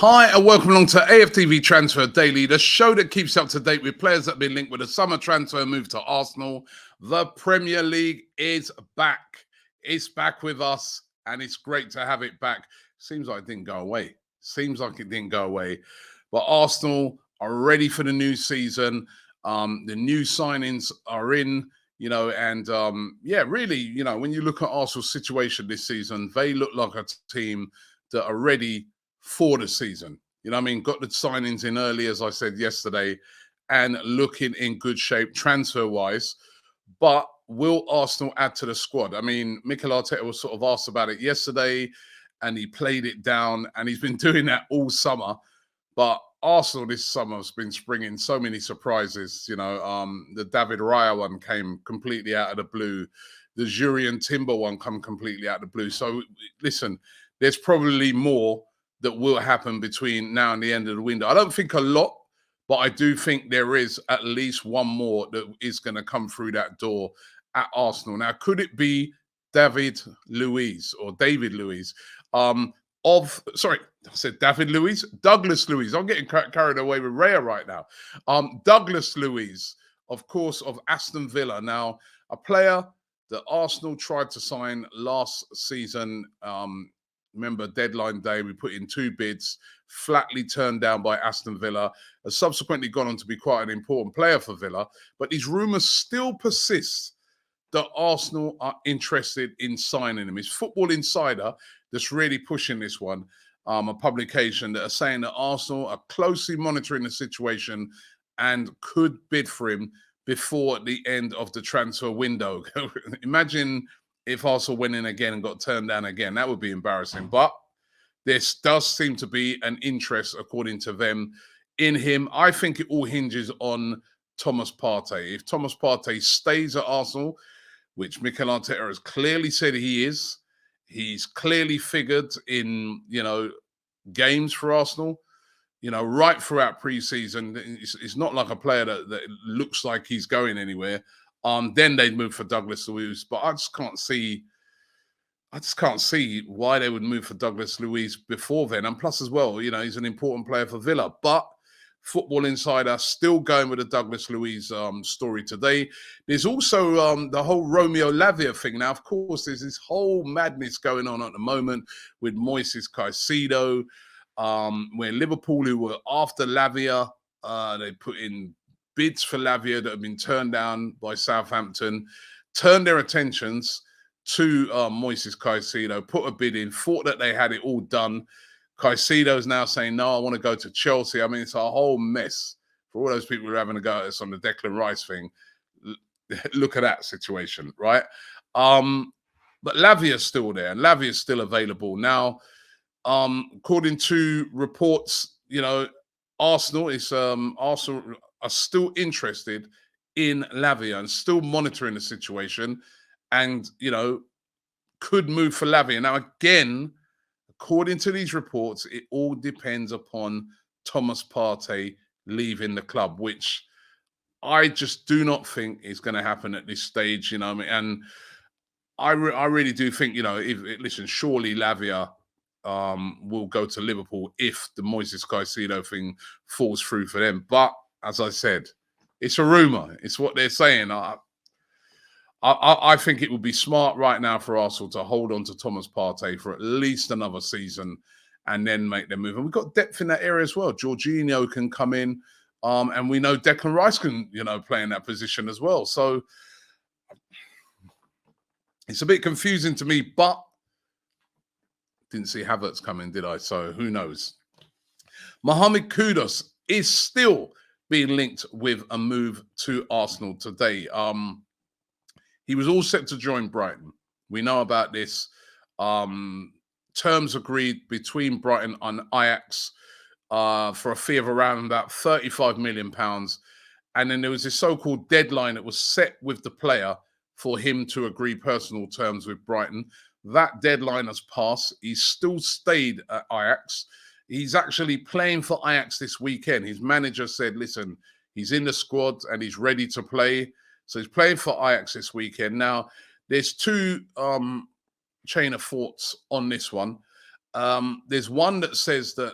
Hi, and welcome along to AFTV Transfer Daily, the show that keeps you up to date with players that have been linked with a summer transfer move to Arsenal. The Premier League is back. It's back with us, and it's great to have it back. Seems like it didn't go away. But Arsenal are ready for the new season. The new signings are in, really, when you look at Arsenal's situation this season, they look like a team that are ready for the season. You know what I mean? Got the signings in early, as I said yesterday, and looking in good shape transfer-wise. But will Arsenal add to the squad? I mean, Mikel Arteta was sort of asked about it yesterday, and he played it down, and he's been doing that all summer. But Arsenal this summer has been springing so many surprises. The David Raya one came completely out of the blue. The Jurriën Timber one come completely out of the blue. So listen, there's probably more that will happen between now and the end of the window. I don't think a lot, but I do think there is at least one more that is going to come through that door at Arsenal. Now, could it be David Luiz? Douglas Luiz. I'm getting carried away with Raya right now. Douglas Luiz, of course, of Aston Villa. Now, a player that Arsenal tried to sign last season. Remember, deadline day, we put in 2 bids, flatly turned down by Aston Villa, has subsequently gone on to be quite an important player for Villa. But these rumours still persist that Arsenal are interested in signing him. It's Football Insider that's really pushing this one, a publication that are saying that Arsenal are closely monitoring the situation and could bid for him before the end of the transfer window. Imagine if Arsenal went in again and got turned down again. That would be embarrassing. But this does seem to be an interest, according to them, in him. I think it all hinges on Thomas Partey. If Thomas Partey stays at Arsenal, which Mikel Arteta has clearly said he is, he's clearly figured in, games for Arsenal, right throughout pre-season. It's not like a player that looks like he's going anywhere. Then they'd move for Douglas Luiz, but I just can't see why they would move for Douglas Luiz before then. And plus, as well, he's an important player for Villa. But Football Insider still going with the Douglas Luiz story today. There's also the whole Romeo Lavia thing. Now, of course, there's this whole madness going on at the moment with Moises Caicedo, where Liverpool, who were after Lavia, they put in bids for Lavia that have been turned down by Southampton, turned their attentions to Moises Caicedo, put a bid in, thought that they had it all done. Caicedo's now saying, no, I want to go to Chelsea. I mean, it's a whole mess for all those people who are having a go at us on the Declan Rice thing. Look at that situation, right? But Lavia's still there, and Lavia's still available. Now, according to reports, Arsenal are still interested in Lavia and still monitoring the situation and, could move for Lavia. Now, again, according to these reports, it all depends upon Thomas Partey leaving the club, which I just do not think is going to happen at this stage, And I really do think, surely Lavia will go to Liverpool if the Moises Caicedo thing falls through for them. But as I said, it's a rumor. It's what they're saying. I think it would be smart right now for Arsenal to hold on to Thomas Partey for at least another season and then make their move. And we've got depth in that area as well. Jorginho can come in, and we know Declan Rice can, play in that position as well. So it's a bit confusing to me, but didn't see Havertz coming, did I? So who knows? Mohamed Kudos is still being linked with a move to Arsenal today. He was all set to join Brighton. We know about this. Terms agreed between Brighton and Ajax for a fee of around about £35 million. And then there was this so-called deadline that was set with the player for him to agree personal terms with Brighton. That deadline has passed. He's still stayed at Ajax. He's actually playing for Ajax this weekend. His manager said, listen, he's in the squad and he's ready to play. So he's playing for Ajax this weekend. Now, there's 2 chain of thoughts on this one. There's one that says that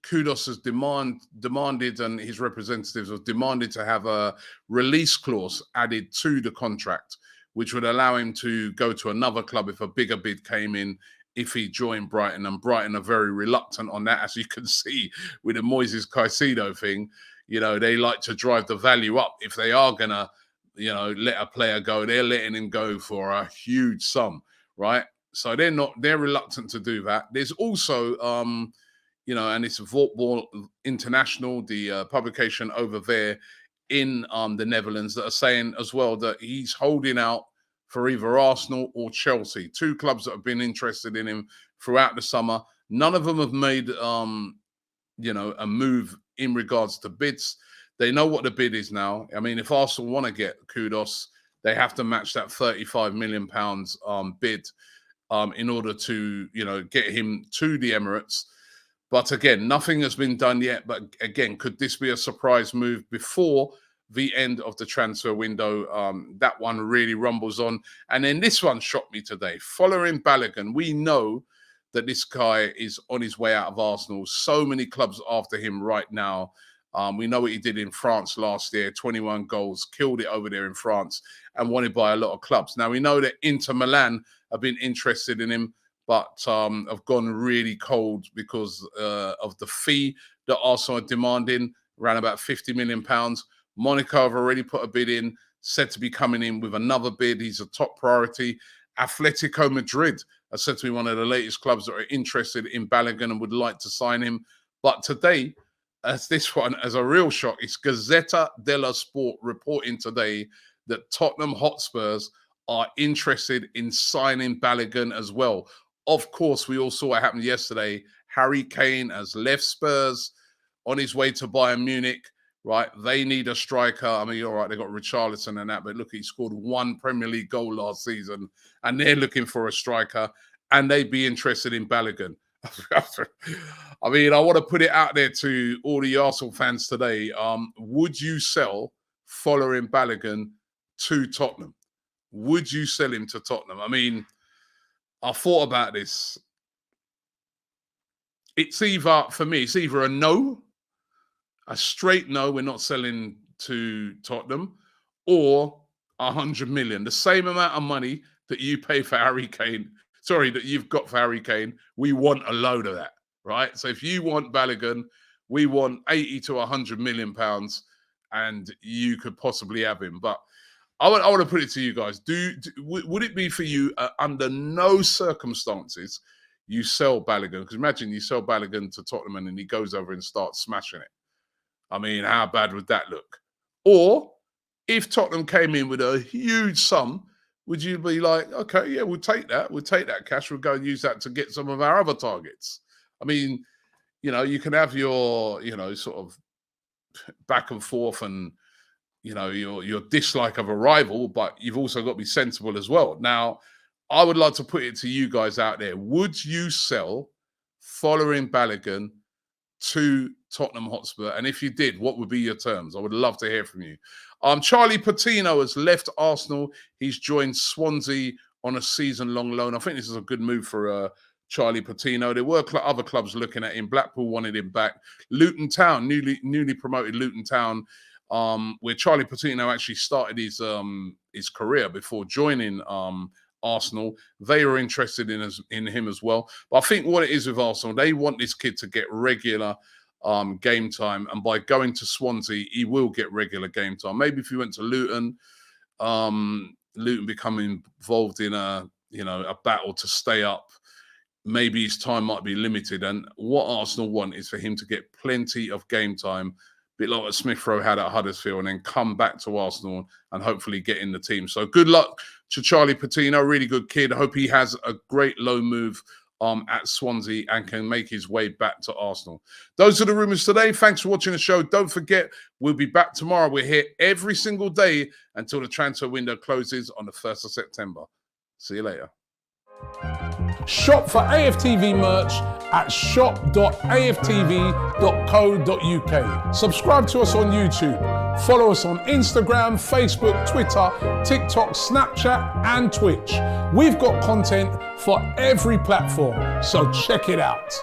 Kudos has demanded, and his representatives have demanded to have a release clause added to the contract, which would allow him to go to another club if a bigger bid came in, if he joined Brighton. And Brighton are very reluctant on that, as you can see with the Moises Caicedo thing. You know, they like to drive the value up. If they are going to, you know, let a player go, they're letting him go for a huge sum, right? So they're reluctant to do that. There's also, you know, and it's Football International, the publication over there in the Netherlands, that are saying as well that he's holding out for either Arsenal or Chelsea, two clubs that have been interested in him throughout the summer. None of them have made, you know, a move in regards to bids. They know what the bid is now. I mean, if Arsenal want to get Kudos, they have to match that £35 million bid in order to, you know, get him to the Emirates. But again, nothing has been done yet. But again, could this be a surprise move before the end of the transfer window? That one really rumbles on. And then this one shocked me today. Following Balogun, we know that this guy is on his way out of Arsenal. So many clubs after him right now. We know what he did in France last year, 21 goals, killed it over there in France, and wanted by a lot of clubs. Now, we know that Inter Milan have been interested in him, but have gone really cold because of the fee that Arsenal are demanding, around about £50 million. Monaco have already put a bid in, said to be coming in with another bid. He's a top priority. Atletico Madrid are said to be one of the latest clubs that are interested in Balogun and would like to sign him. But today, as this one, as a real shock, it's Gazzetta dello Sport reporting today that Tottenham Hotspurs are interested in signing Balogun as well. Of course, we all saw what happened yesterday. Harry Kane has left Spurs on his way to Bayern Munich, right? They need a striker. I mean, all right, they got Richarlison and that, but look, he scored one Premier League goal last season, and they're looking for a striker, and they'd be interested in Balogun. I mean, I want to put it out there to all the Arsenal fans today. Would you sell following Balogun to Tottenham? Would you sell him to Tottenham? I mean, I thought about this. It's either, for me, it's either a no, a straight no, we're not selling to Tottenham, or 100 million, the same amount of money that you pay for Harry Kane. Sorry, that you've got for Harry Kane. We want a load of that, right? So if you want Balogun, we want 80 to 100 million pounds, and you could possibly have him. But I want to put it to you guys. Would it be for you, under no circumstances, you sell Balogun? Because imagine you sell Balogun to Tottenham and then he goes over and starts smashing it. I mean, how bad would that look? Or if Tottenham came in with a huge sum, would you be like, okay, yeah, we'll take that. We'll take that cash. We'll go and use that to get some of our other targets. I mean, you know, you can have your, you know, sort of back and forth and, you know, your dislike of a rival, but you've also got to be sensible as well. Now, I would like to put it to you guys out there. Would you sell following Balogun to Tottenham Hotspur? And if you did, what would be your terms? I would love to hear from you. Charlie Patino has left Arsenal. He's joined Swansea on a season-long loan. I think this is a good move for Charlie Patino. There were other clubs looking at him. Blackpool wanted him back. Luton Town, newly promoted Luton Town, where Charlie Patino actually started his career before joining Arsenal. They were interested in him as well. But I think what it is with Arsenal, they want this kid to get regular game time, and by going to Swansea, he will get regular game time. Maybe if he went to Luton, Luton become involved in a battle to stay up, maybe his time might be limited. And what Arsenal want is for him to get plenty of game time, a bit like what Smith Rowe had at Huddersfield, and then come back to Arsenal and hopefully get in the team. So good luck to Charlie Patino, really good kid. I hope he has a great loan move at Swansea and can make his way back to Arsenal. Those are the rumours today. Thanks for watching the show. Don't forget, we'll be back tomorrow. We're here every single day until the transfer window closes on the 1st of September. See you later. Shop for AFTV merch at shop.aftv.co.uk. Subscribe to us on YouTube. Follow us on Instagram, Facebook, Twitter, TikTok, Snapchat, and Twitch. We've got content for every platform, so check it out.